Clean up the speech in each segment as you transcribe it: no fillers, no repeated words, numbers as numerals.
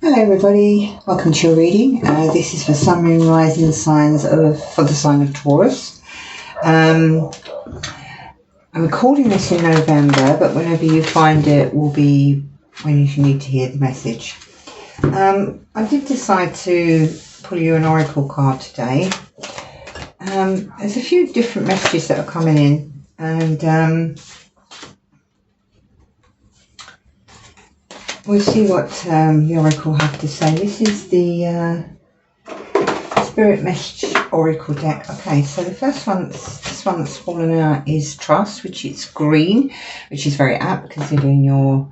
Hello everybody, welcome to your reading. This is for Sun, Moon, Rising signs for the sign of Taurus. I'm recording this in November, but whenever you find it will be when you need to hear the message. I did decide to pull you an oracle card today. There's a few different messages that are coming in, and we'll see what the oracle have to say. This is the Spirit Message Oracle deck. Okay, so the first one, this one that's fallen out is Trust, which is green, which is very apt considering you're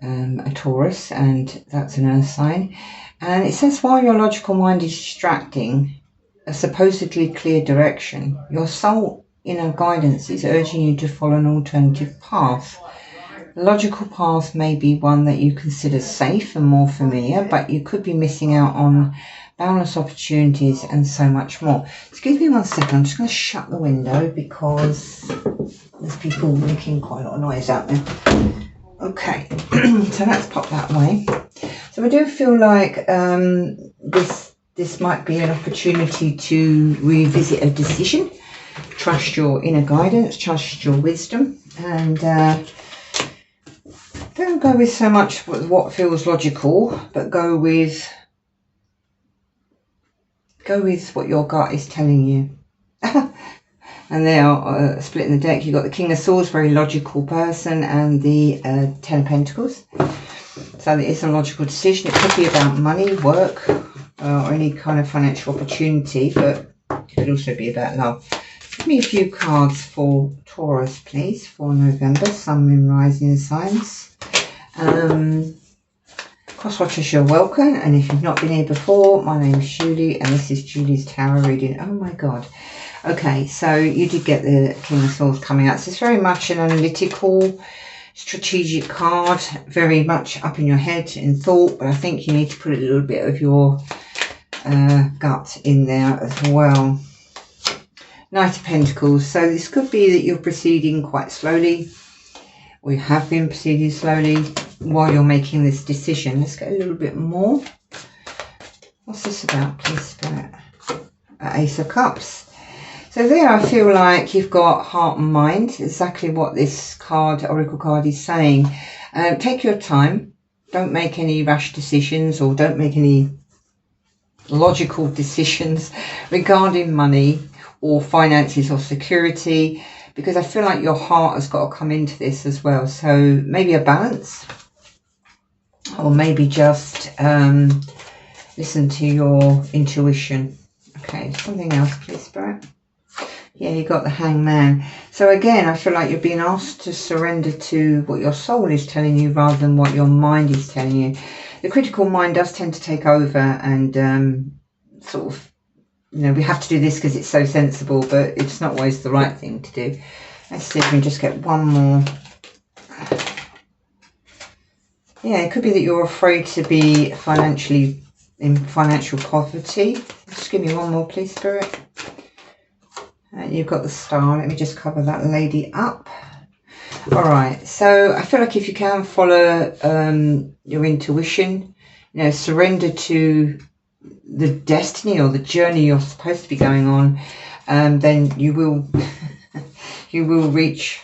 a Taurus and that's an earth sign. And it says, while your logical mind is distracting a supposedly clear direction, your soul inner guidance is urging you to follow an alternative path. The logical path may be one that you consider safe and more familiar, but you could be missing out on boundless opportunities and so much more. Excuse me one second, I'm just going to shut the window because there's people making quite a lot of noise out there. Okay, so let's pop that away. So I do feel like this might be an opportunity to revisit a decision. Trust your inner guidance, trust your wisdom, and don't go with so much what feels logical, but go with what your gut is telling you. And they are splitting the deck. You've got the King of Swords, very logical person, and the Ten of Pentacles. So it is a logical decision. It could be about money, work, or any kind of financial opportunity, but it could also be about love. Give me a few cards for Taurus, please, for November, Sun, Moon, Rising signs. Crosswatchers, you're welcome, and if you've not been here before, my name is Julie and this is Julie's Tarot reading. Oh my god. Okay, so you did get the King of Swords coming out. So it's very much an analytical, strategic card, very much up in your head in thought, but I think you need to put a little bit of your gut in there as well. Knight of Pentacles. So this could be that you're proceeding quite slowly. We have been proceeding slowly while you're making this decision. Let's get a little bit more. What's this about, please, Spirit? Ace of Cups. So there I feel like you've got heart and mind, exactly what this card, oracle card, is saying. Take your time. Don't make any rash decisions or don't make any logical decisions regarding money or finances or security, because I feel like your heart has got to come into this as well. So maybe a balance, or maybe just listen to your intuition. Okay, something else, please, Spirit. Yeah, you got the Hangman. So again, I feel like you're being asked to surrender to what your soul is telling you rather than what your mind is telling you. The critical mind does tend to take over and sort of, you know, we have to do this because it's so sensible, but it's not always the right thing to do. Let's see if we can just get one more. Yeah, it could be that you're afraid to be in financial poverty. Just give me one more, please, Spirit. And you've got the Star. Let me just cover that lady up. All right. So I feel like if you can follow your intuition, you know, surrender to the destiny or the journey you're supposed to be going on, then you will you will reach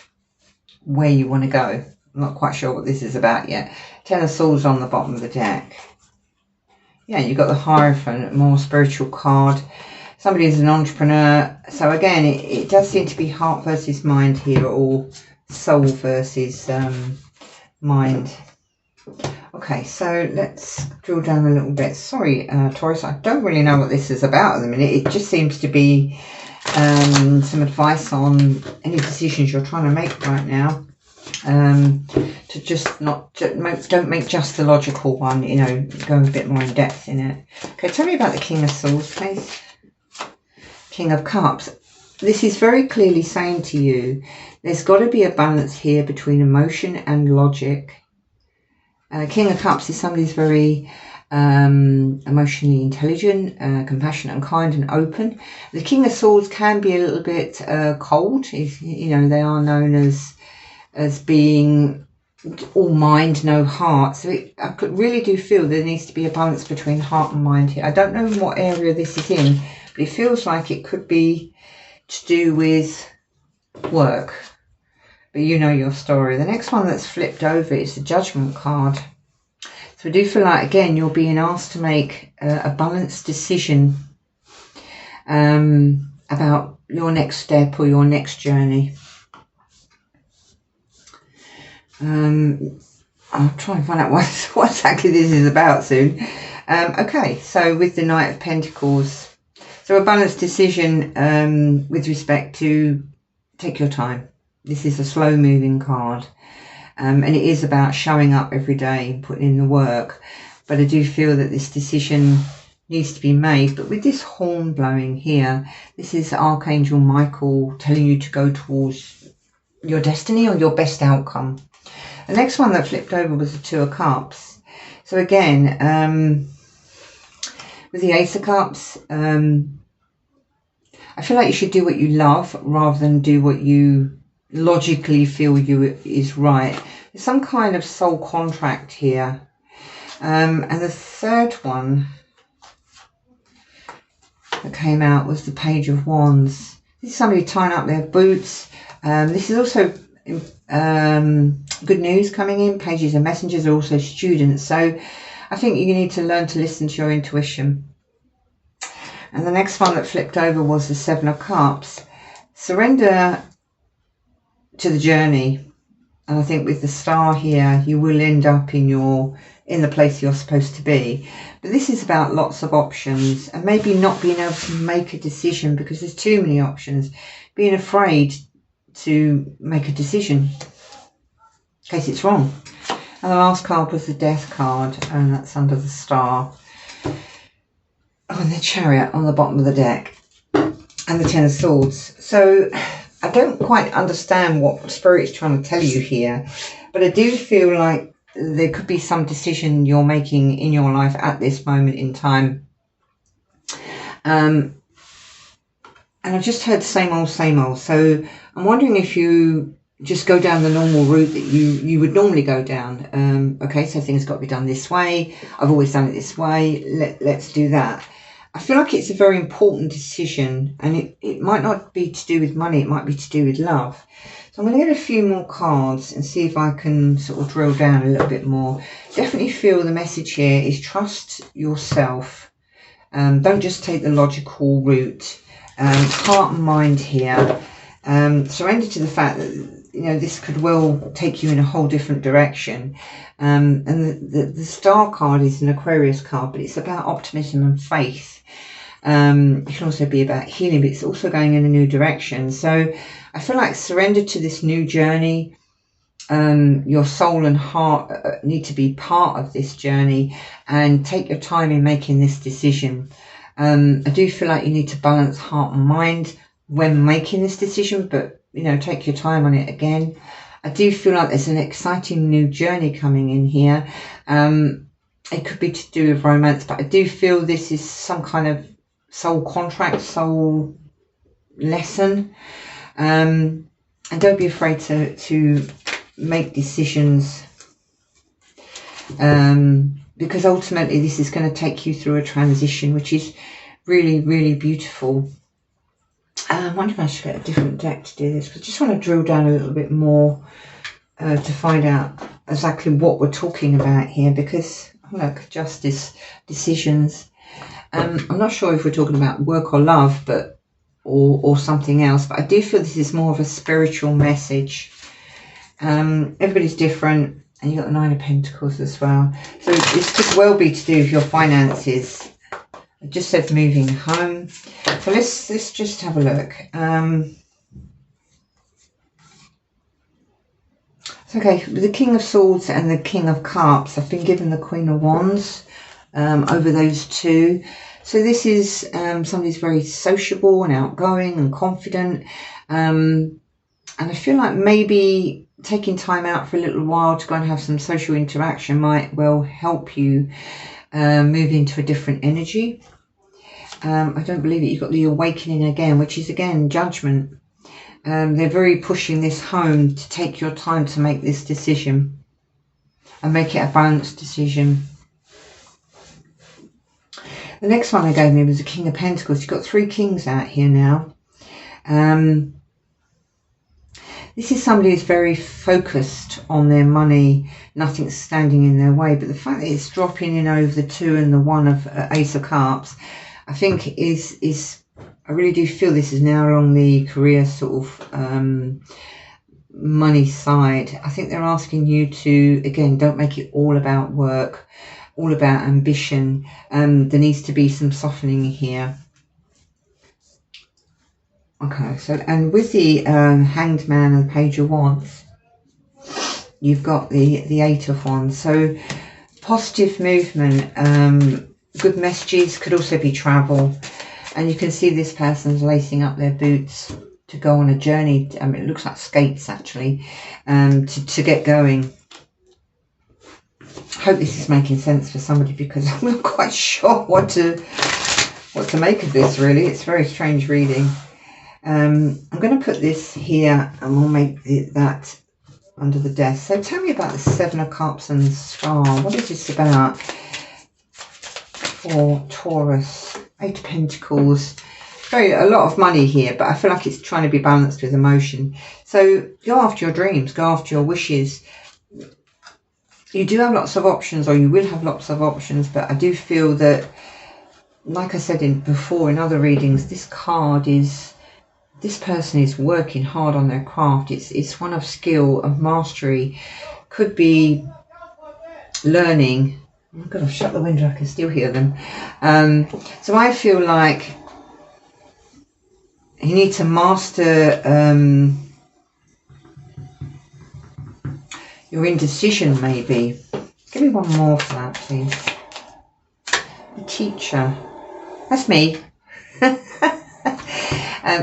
where you want to go. I'm not quite sure what this is about yet. Ten of Swords on the bottom of the deck. Yeah, you've got the Hierophant, more spiritual card. Somebody is an entrepreneur. So again, it does seem to be heart versus mind here, or soul versus mind. Okay, so let's drill down a little bit. Sorry, Taurus, I don't really know what this is about at the minute. It just seems to be some advice on any decisions you're trying to make right now. To just don't make just the logical one, you know, go a bit more in depth in it. Okay, tell me about the King of Swords, please. King of Cups. This is very clearly saying to you, there's got to be a balance here between emotion and logic. King of Cups is somebody who's very emotionally intelligent, compassionate and kind and open. The King of Swords can be a little bit cold. You know, they are known as being all mind, no heart. So I could really do feel there needs to be a balance between heart and mind here. I don't know in what area this is in, but it feels like it could be to do with work. But you know your story. The next one that's flipped over is the Judgment card. So I do feel like, again, you're being asked to make a balanced decision about your next step or your next journey. I'll try and find out what exactly this is about soon. Okay, so with the Knight of Pentacles, so a balanced decision with respect to take your time. This is a slow moving card, and it is about showing up every day and putting in the work. But I do feel that this decision needs to be made. But with this horn blowing here, this is Archangel Michael telling you to go towards your destiny or your best outcome. The next one that flipped over was the Two of Cups. So again, with the Ace of Cups, I feel like you should do what you love rather than do what you logically feel is right. There's some kind of soul contract here. And the third one that came out was the Page of Wands. This is somebody tying up their boots. This is also good news coming in. Pages and messengers are also students. So I think you need to learn to listen to your intuition. And the next one that flipped over was the Seven of Cups. Surrender to the journey. And I think with the Star here, you will end up in the place you're supposed to be. But this is about lots of options and maybe not being able to make a decision because there's too many options. Being afraid to make a decision in case it's wrong. And the last card was the Death card, and that's under the Star. Oh, and the Chariot on the bottom of the deck, and the Ten of Swords. So I don't quite understand what Spirit's trying to tell you here, but I do feel like there could be some decision you're making in your life at this moment in time. And I've just heard same old, same old. So I'm wondering if you just go down the normal route that you would normally go down. Okay, so things got to be done this way. I've always done it this way. Let's do that. I feel like it's a very important decision, and it might not be to do with money. It might be to do with love. So I'm going to get a few more cards and see if I can sort of drill down a little bit more. Definitely feel the message here is trust yourself. Don't just take the logical route. Heart and mind here. Surrender to the fact that this could well take you in a whole different direction. And the Star card is an Aquarius card, but it's about optimism and faith. It can also be about healing, but it's also going in a new direction. So I feel like surrender to this new journey. Your soul and heart need to be part of this journey, and take your time in making this decision. I do feel like you need to balance heart and mind when making this decision, but take your time on it again. I do feel like there's an exciting new journey coming in here. It could be to do with romance, but I do feel this is some kind of soul contract, soul lesson. And don't be afraid to make decisions, because ultimately this is going to take you through a transition, which is really, really beautiful. I wonder if I should get a different deck to do this. I just want to drill down a little bit more to find out exactly what we're talking about here, because look, justice, decisions. I'm not sure if we're talking about work or love, but or something else, but I do feel this is more of a spiritual message. Everybody's different, and you've got the Nine of Pentacles as well. So this could well be to do with your finances. I just said moving home. So let's just have a look. Okay, with the King of Swords and the King of Cups, I've been given the Queen of Wands over those two. So this is somebody who's very sociable and outgoing and confident. And I feel like maybe taking time out for a little while to go and have some social interaction might well help you move into a different energy. I don't believe it. You've got the Awakening again, which is again Judgment. They're very pushing this home to take your time to make this decision. and make it a balanced decision. The next one I gave me was the King of Pentacles. You've got 3 kings out here now. This is somebody who's very focused on their money. Nothing's standing in their way. But the fact that it's dropping in over the 2 and the 1 of Ace of Cups, I think is I really do feel this is now along the career sort of money side. I think they're asking you to, again, don't make it all about work, all about ambition. There needs to be some softening here. Okay, so, and with the Hanged Man and the Page of Wands, you've got the 8 of Wands. So positive movement, good messages, could also be travel. And you can see this person's lacing up their boots to go on a journey. It looks like skates actually, to get going. I hope this is making sense for somebody, because I'm not quite sure what to make of this really. It's a very strange reading. I'm going to put this here and we'll make that under the death. So tell me about the 7 of Cups and the Star. What is this about for Taurus? 8 of Pentacles. A lot of money here, but I feel like it's trying to be balanced with emotion. So go after your dreams, go after your wishes. You do have lots of options, or you will have lots of options, but I do feel that, like I said before in other readings, this card is, this person is working hard on their craft. It's one of skill, of mastery. Could be learning. Oh my God, I've shut the window, I can still hear them. So I feel like you need to master your indecision, maybe. Give me one more for that, please. The Teacher. That's me.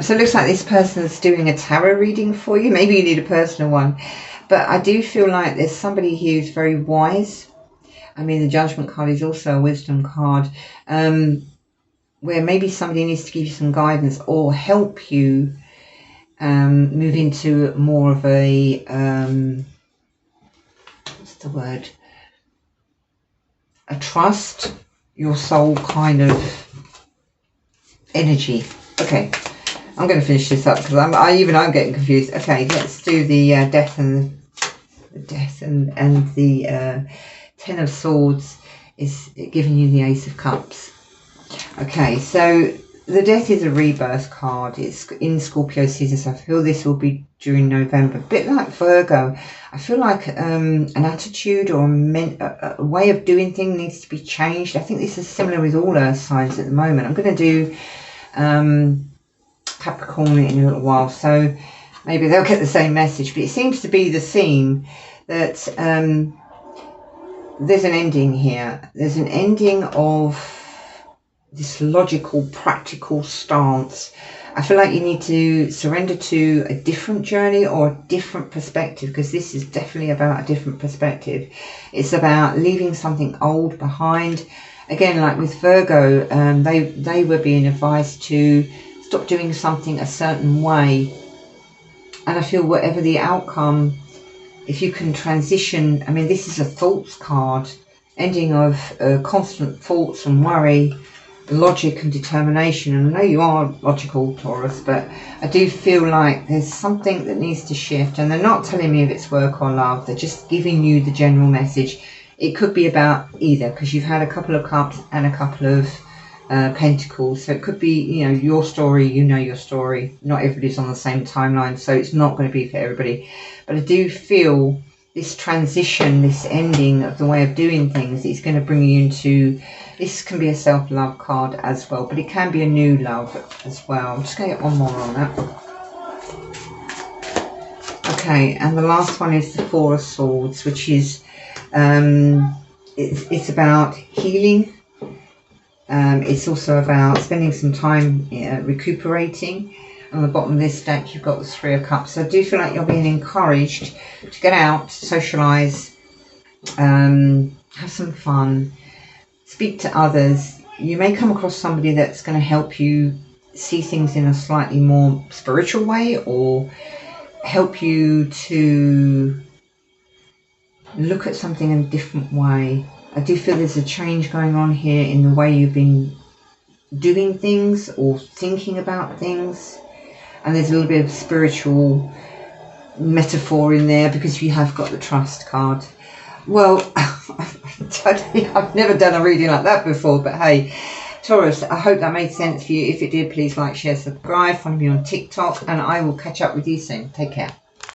So it looks like this person's doing a tarot reading for you. Maybe you need a personal one. But I do feel like there's somebody who's very wise. I mean, the Judgment card is also a wisdom card. Where maybe somebody needs to give you some guidance or help you move into more of a, what's the word? A trust your soul kind of energy. Okay. I'm going to finish this up because I'm getting confused. Okay, let's do the death and the 10 of Swords is giving you the Ace of Cups. Okay, so the death is a rebirth card. It's in Scorpio season, so I feel this will be during November. A bit like Virgo, I feel like an attitude or a way of doing things needs to be changed. I think this is similar with all Earth signs at the moment. I'm going to do Capricorn in a little while, so maybe they'll get the same message. But it seems to be the theme that there's an ending here. There's an ending of this logical, practical stance. I feel like you need to surrender to a different journey or a different perspective, because this is definitely about a different perspective. It's about leaving something old behind. Again, like with Virgo, they were being advised to stop doing something a certain way. And I feel whatever the outcome, if you can transition, I mean, this is a thoughts card, ending of constant thoughts and worry, logic and determination. And I know you are logical, Taurus, but I do feel like there's something that needs to shift. And they're not telling me if it's work or love. They're just giving you the general message. It could be about either, because you've had a couple of cups and a couple of pentacles. So it could be, you know, your story, you know your story. Not everybody's on the same timeline, so it's not going to be for everybody. But I do feel this transition, this ending of the way of doing things is going to bring you into, this can be a self-love card as well, but it can be a new love as well. I'm just going to get one more on that. Okay, and the last one is the 4 of Swords, which is it's about healing. It's also about spending some time recuperating. On the bottom of this deck, you've got the 3 of Cups. So I do feel like you're being encouraged to get out, socialise, have some fun, speak to others. You may come across somebody that's going to help you see things in a slightly more spiritual way, or help you to look at something in a different way. I do feel there's a change going on here in the way you've been doing things or thinking about things. And there's a little bit of spiritual metaphor in there because you have got the trust card. Well, I've never done a reading like that before, but hey, Taurus, I hope that made sense for you. If it did, please like, share, subscribe, follow me on TikTok, and I will catch up with you soon. Take care.